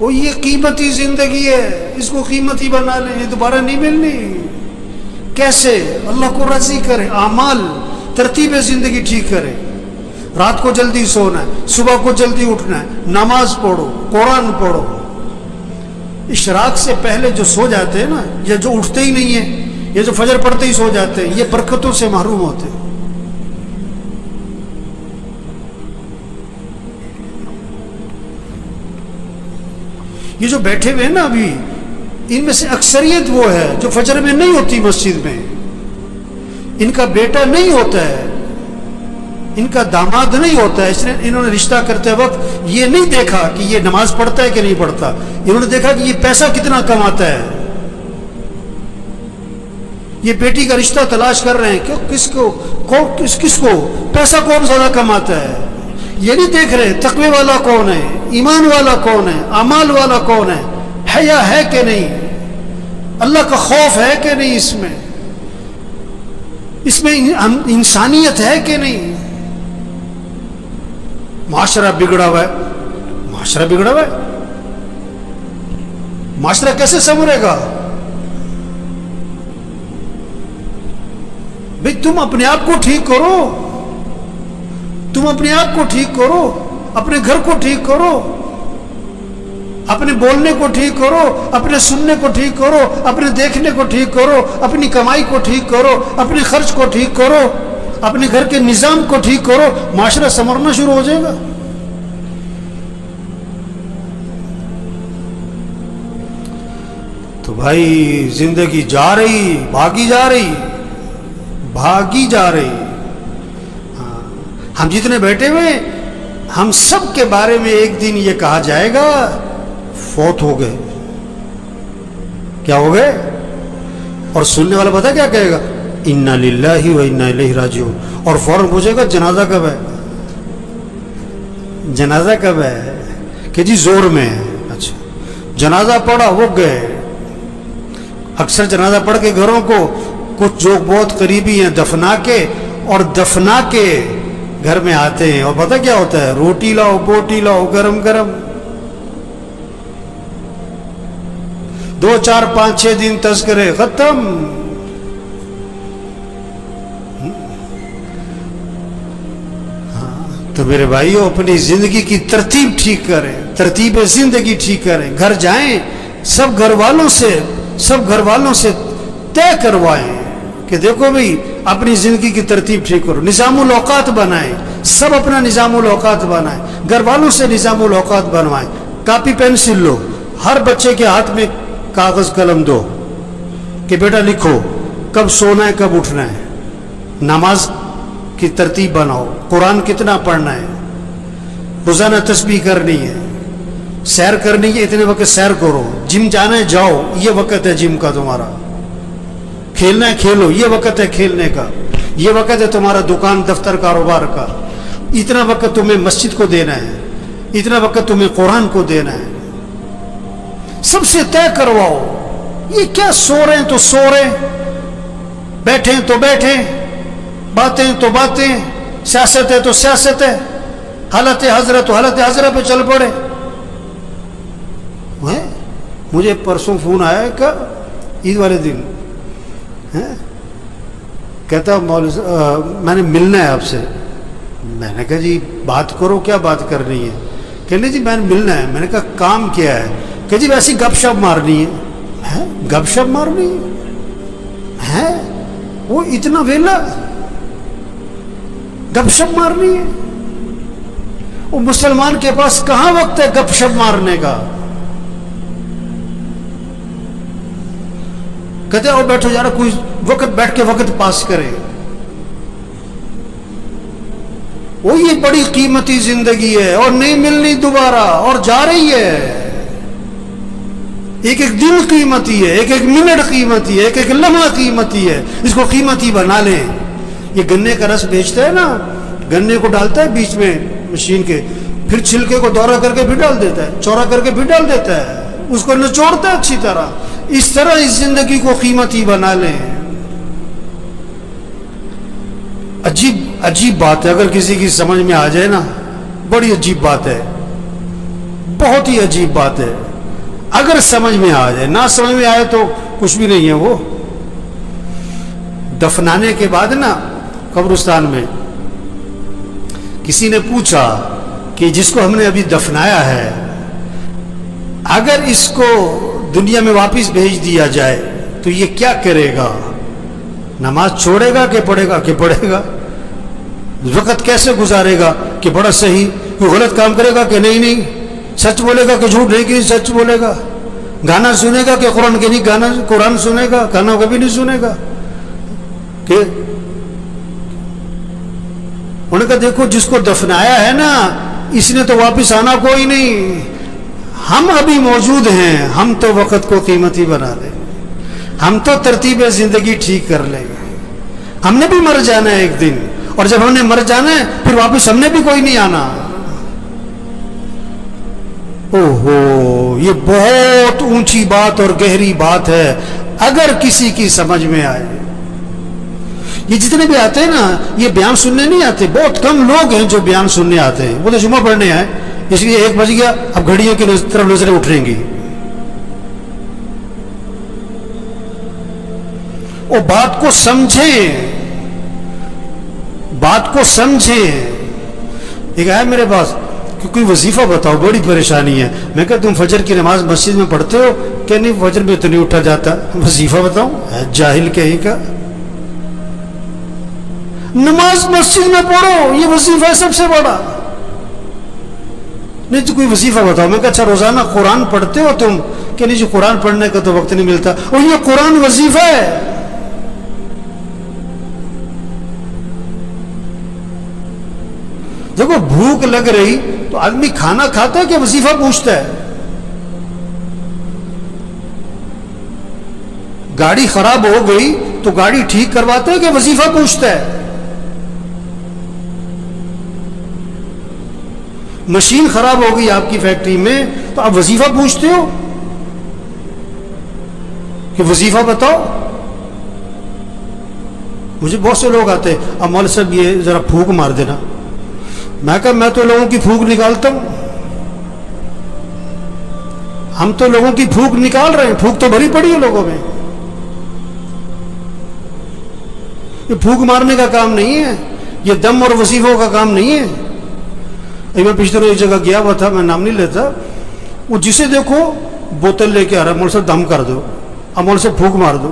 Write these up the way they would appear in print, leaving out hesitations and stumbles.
وہ یہ قیمتی زندگی ہے، اس کو قیمتی بنا لیں، یہ دوبارہ نہیں ملنی۔ کیسے؟ اللہ کو راضی کرے، اعمال ترتیب زندگی ٹھیک کرے۔ رات کو جلدی سونا ہے، صبح کو جلدی اٹھنا ہے، نماز پڑھو، قرآن پڑھو۔ اشراق سے پہلے جو سو جاتے ہیں نا، یا جو اٹھتے ہی نہیں ہیں، یہ جو فجر پڑھتے ہی سو جاتے ہیں، یہ برکتوں سے محروم ہوتے ہیں۔ یہ جو بیٹھے ہوئے ہیں نا ابھی، ان میں سے اکثریت وہ ہے جو فجر میں نہیں ہوتی مسجد میں، ان کا بیٹا نہیں ہوتا ہے، ان کا داماد نہیں ہوتا ہے، اس نے انہوں نے رشتہ کرتے وقت یہ نہیں دیکھا کہ یہ نماز پڑھتا ہے کہ نہیں پڑھتا، انہوں نے دیکھا کہ یہ پیسہ کتنا کماتا ہے۔ یہ بیٹی کا رشتہ تلاش کر رہے ہیں کہ کس کو پیسہ کون زیادہ کماتا ہے، یہ نہیں دیکھ رہے تقوی والا کون ہے، ایمان والا کون ہے، اعمال والا کون ہے، حیا ہے کہ نہیں، اللہ کا خوف ہے کہ نہیں، اس میں انسانیت ہے کہ نہیں۔ معاشرہ بگڑا ہوا ہے، معاشرہ بگڑا ہوا ہے، معاشرہ کیسے سنورے گا؟ بھئی تم اپنے آپ کو ٹھیک کرو، تم اپنے آپ کو ٹھیک کرو، اپنے گھر کو ٹھیک کرو، اپنے بولنے کو ٹھیک کرو، اپنے سننے کو ٹھیک کرو، اپنے دیکھنے کو ٹھیک کرو، اپنی کمائی کو ٹھیک کرو، اپنے خرچ کو ٹھیک کرو، اپنے گھر کے نظام کو ٹھیک کرو، معاشرہ سنورنا شروع ہو جائے گا۔ تو بھائی زندگی جا رہی، بھاگی جا رہی، بھاگی جا رہی۔ ہم جتنے بیٹھے ہوئے، ہم سب کے بارے میں ایک دن یہ کہا جائے گا فوت ہو گئے۔ کیا ہو گئے؟ اور سننے والا پتہ کیا کہے گا؟ انا للہ و انا الیہ راجعون، اور فوراً پوچھے گا جنازہ کب ہے، جنازہ کب ہے، کہ جی زور میں ہے۔ اچھا، جنازہ پڑھا، وہ گئے۔ اکثر جنازہ پڑھ کے گھروں کو کچھ جو بہت قریبی ہیں دفنا کے، اور دفنا کے گھر میں آتے ہیں، اور پتہ کیا ہوتا ہے؟ روٹی لاؤ، بوٹی لاؤ، گرم گرم۔ 2 4 5 6 دن تذکرے ختم۔ تو میرے بھائیو، اپنی زندگی کی ترتیب ٹھیک کریں، ترتیب زندگی ٹھیک کریں۔ گھر جائیں، سب گھر والوں سے طے کروائیں کہ دیکھو بھئی اپنی زندگی کی ترتیب ٹھیک کرو، نظام الاوقات بنائیں، سب اپنا نظام الاوقات بنائیں، گھر والوں سے نظام الاوقات بنوائیں۔ کاپی پینسل لو، ہر بچے کے ہاتھ میں کاغذ قلم دو کہ بیٹا لکھو کب سونا ہے، کب اٹھنا ہے، نماز کی ترتیب بناؤ، قرآن کتنا پڑھنا ہے، روزانہ تسبیح کرنی ہے، سیر کرنی ہے، اتنے وقت سیر کرو، جم جانا ہے جاؤ، یہ وقت ہے جم کا تمہارا، کھیلنا ہے کھیلو، یہ وقت ہے کھیلنے کا، یہ وقت ہے تمہارا دکان دفتر کاروبار کا، اتنا وقت تمہیں مسجد کو دینا ہے، اتنا وقت تمہیں قرآن کو دینا ہے۔ سب سے طے کرواؤ۔ یہ کیا سو رہے ہیں تو سو رہے، بیٹھیں تو بیٹھیں، باتیں تو باتیں، سیاست ہے تو سیاست ہے، حالت حضرت تو حالت حضرت پہ چل پڑے۔ مجھے پرسوں فون آیا کہ عید والے دن کہتا میں نے ملنا ہے آپ سے۔ میں نے کہا جی بات کرو، کیا بات کرنی ہے؟ کہنے جی میں نے ملنا ہے۔ میں نے کہا کام کیا ہے؟ کہ جی ویسی گپ شپ مارنی ہے۔ گپ شپ مارنی ہے؟ وہ اتنا ویلا گپ شپ مارنی ہے؟ وہ مسلمان کے پاس کہاں وقت ہے گپ شپ مارنے کا؟ کہتے ہیں بیٹھو یار، کوئی وقت بیٹھ کے وقت پاس کرے۔ وہ یہ بڑی قیمتی زندگی ہے اور نہیں ملنی دوبارہ، اور جا رہی ہے۔ ایک ایک دن قیمتی ہے، ایک ایک منٹ قیمتی ہے، ایک ایک لمحہ قیمتی ہے۔ اس کو قیمتی بنا لیں۔ یہ گنے کا رس بیچتا ہے نا، گنے کو ڈالتا ہے بیچ میں مشین کے، پھر چھلکے کو دورہ کر کے پھر ڈال دیتا ہے، چورا کر کے پھر ڈال دیتا ہے، اس کو نچوڑتا ہے اچھی طرح۔ اس طرح اس زندگی کو قیمتی بنا لیں۔ عجیب بات ہے، اگر کسی کی سمجھ میں آ جائے نا، بڑی عجیب بات ہے، بہت ہی عجیب بات ہے۔ اگر سمجھ میں آ جائے، نہ سمجھ میں آئے تو کچھ بھی نہیں ہے. وہ دفنانے کے بعد نا قبرستان میں کسی نے پوچھا کہ جس کو ہم نے ابھی دفنایا ہے اگر اس کو دنیا میں واپس بھیج دیا جائے تو یہ کیا کرے گا؟ نماز چھوڑے گا کہ پڑھے گا؟ کہ پڑھے گا. وقت کیسے گزارے گا کہ بڑا صحیح؟ کوئی غلط کام کرے گا کہ نہیں سچ بولے گا کہ جھوٹ نہیں کہ سچ بولے گا؟ گانا سنے گا کہ قرآن کے نہیں گانا قرآن سنے گا؟ گانا کبھی نہیں سنے گا. کہ انہوں نے کہا دیکھو جس کو دفنایا ہے نا اس نے تو واپس آنا کوئی نہیں. ہم ابھی موجود ہیں، ہم تو وقت کو قیمتی بنا دیں، ہم تو ترتیب زندگی ٹھیک کر لیں گے. ہم نے بھی مر جانا ہے ایک دن، اور جب ہم نے مر جانا ہے پھر واپس ہم نے بھی کوئی نہیں آنا. اوہو، یہ بہت اونچی بات اور گہری بات ہے اگر کسی کی سمجھ میں آئے. یہ جتنے بھی آتے ہیں نا یہ بیان سننے نہیں آتے. بہت کم لوگ ہیں جو بیان سننے آتے ہیں. وہ تو جمعہ پڑھنے آئے، اس لیے 1 بج گیا اب گھڑیوں کی طرف نظریں اٹھیں گی. وہ بات کو سمجھیں، بات کو سمجھیں. ایک آیا میرے پاس کہ کوئی وظیفہ بتاؤ، بڑی پریشانی ہے. میں کہا تم فجر کی نماز مسجد میں پڑھتے ہو؟ کہ نہیں فجر میں تو نہیں اٹھا جاتا. وظیفہ بتاؤں؟ جاہل کہیں کا. نماز مسجد میں پڑھو، یہ وظیفہ ہے سب سے بڑا. نہیں تو کوئی وظیفہ بتاؤ. میں کہا اچھا روزانہ قرآن پڑھتے ہو تم؟ کہ نہیں جی قرآن پڑھنے کا تو وقت نہیں ملتا. اور یہ قرآن وظیفہ ہے. دیکھو بھوک لگ رہی تو آدمی کھانا کھاتا ہے کہ وظیفہ پوچھتا ہے؟ گاڑی خراب ہو گئی تو گاڑی ٹھیک کرواتا ہے کہ وظیفہ پوچھتا ہے؟ مشین خراب ہو گئی آپ کی فیکٹری میں تو آپ وظیفہ پوچھتے ہو کہ وظیفہ بتاؤ؟ مجھے بہت سے لوگ آتے ہیں اب مولوی صاحب یہ ذرا پھونک مار دینا. میں کہا میں تو لوگوں کی پھونک نکالتا ہوں. ہم تو لوگوں کی پھونک نکال رہے ہیں. پھونک تو بھری پڑی ہے لوگوں میں. یہ پھونک مارنے کا کام نہیں ہے، یہ دم اور وظیفوں کا کام نہیں ہے. میں پچھلے روز ایک جگہ گیا ہوا تھا، میں نام نہیں لیتا. وہ جسے دیکھو بوتل لے کے آ رہا ہے، مولوی صاحب دم کر دو، اب مولوی صاحب پھونک مار دو.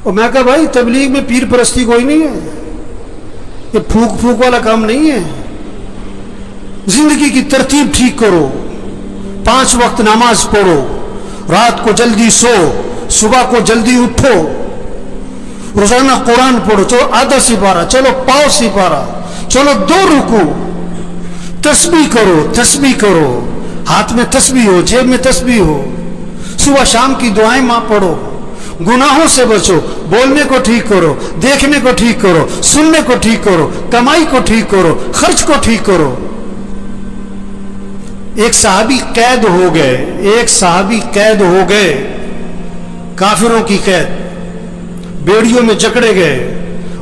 اور میں کہا بھائی تبلیغ میں پیر پرستی کوئی نہیں ہے، یہ پھونک والا کام نہیں ہے. زندگی کی ترتیب ٹھیک کرو، 5 وقت نماز پڑھو، رات کو جلدی سو، صبح کو جلدی اٹھو، روزانہ قرآن پڑھو. چلو آدھا سپارہ، چلو پاؤ سپارہ، چلو 2 رکوع. تسبیح کرو، تسبیح کرو، ہاتھ میں تسبیح ہو، جیب میں تسبیح ہو. صبح شام کی دعائیں ماں پڑھو. گناہوں سے بچو، بولنے کو ٹھیک کرو، دیکھنے کو ٹھیک کرو، سننے کو ٹھیک کرو، کمائی کو ٹھیک کرو، خرچ کو ٹھیک کرو. ایک صحابی قید ہو گئے، ایک صحابی قید ہو گئے، کافروں کی قید، بیڑیوں میں جکڑے گئے.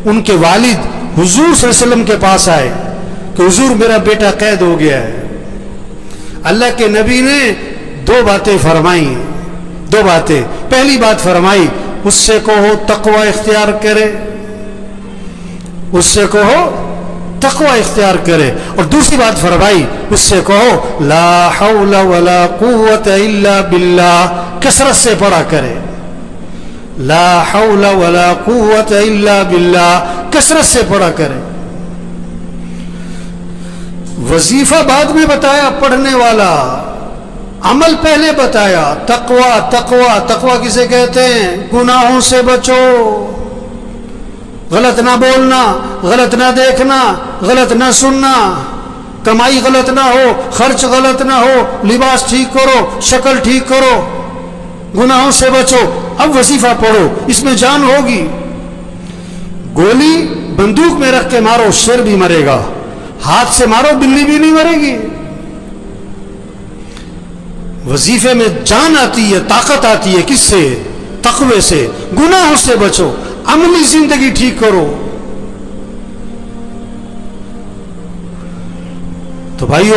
ان کے والد حضور صلی اللہ علیہ وسلم کے پاس آئے کہ حضور میرا بیٹا قید ہو گیا ہے. اللہ کے نبی نے 2 باتیں فرمائی، 2 باتیں. پہلی بات فرمائی اس سے کہو تقوی اختیار کرے، اس سے کہو تقوی اختیار کرے. اور دوسری بات فرمائی اس سے کہو لا حول ولا قوت الا باللہ، کثرت سے پڑھا کرے. لا حول ولا قوت الا باللہ، کثرت سے پڑھا کرے. وظیفہ بعد میں بتایا پڑھنے والا، عمل پہلے بتایا. تقوی تقوی تقوی کسے کہتے ہیں؟ گناہوں سے بچو، غلط نہ بولنا، غلط نہ دیکھنا، غلط نہ سننا، کمائی غلط نہ ہو، خرچ غلط نہ ہو، لباس ٹھیک کرو، شکل ٹھیک کرو، گناہوں سے بچو. اب وظیفہ پڑھو، اس میں جان ہوگی. گولی بندوق میں رکھ کے مارو شیر بھی مرے گا، ہاتھ سے مارو بلی بھی نہیں مرے گی. وظیفے میں جان آتی ہے، طاقت آتی ہے. کس سے؟ تقوی سے. گناہوں سے بچو، عملی زندگی ٹھیک کرو. تو بھائیو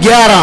11,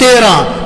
13,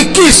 21।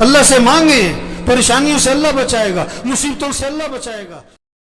اللہ سے مانگیں, پریشانیوں سے اللہ بچائے گا, مصیبتوں سے اللہ بچائے گا.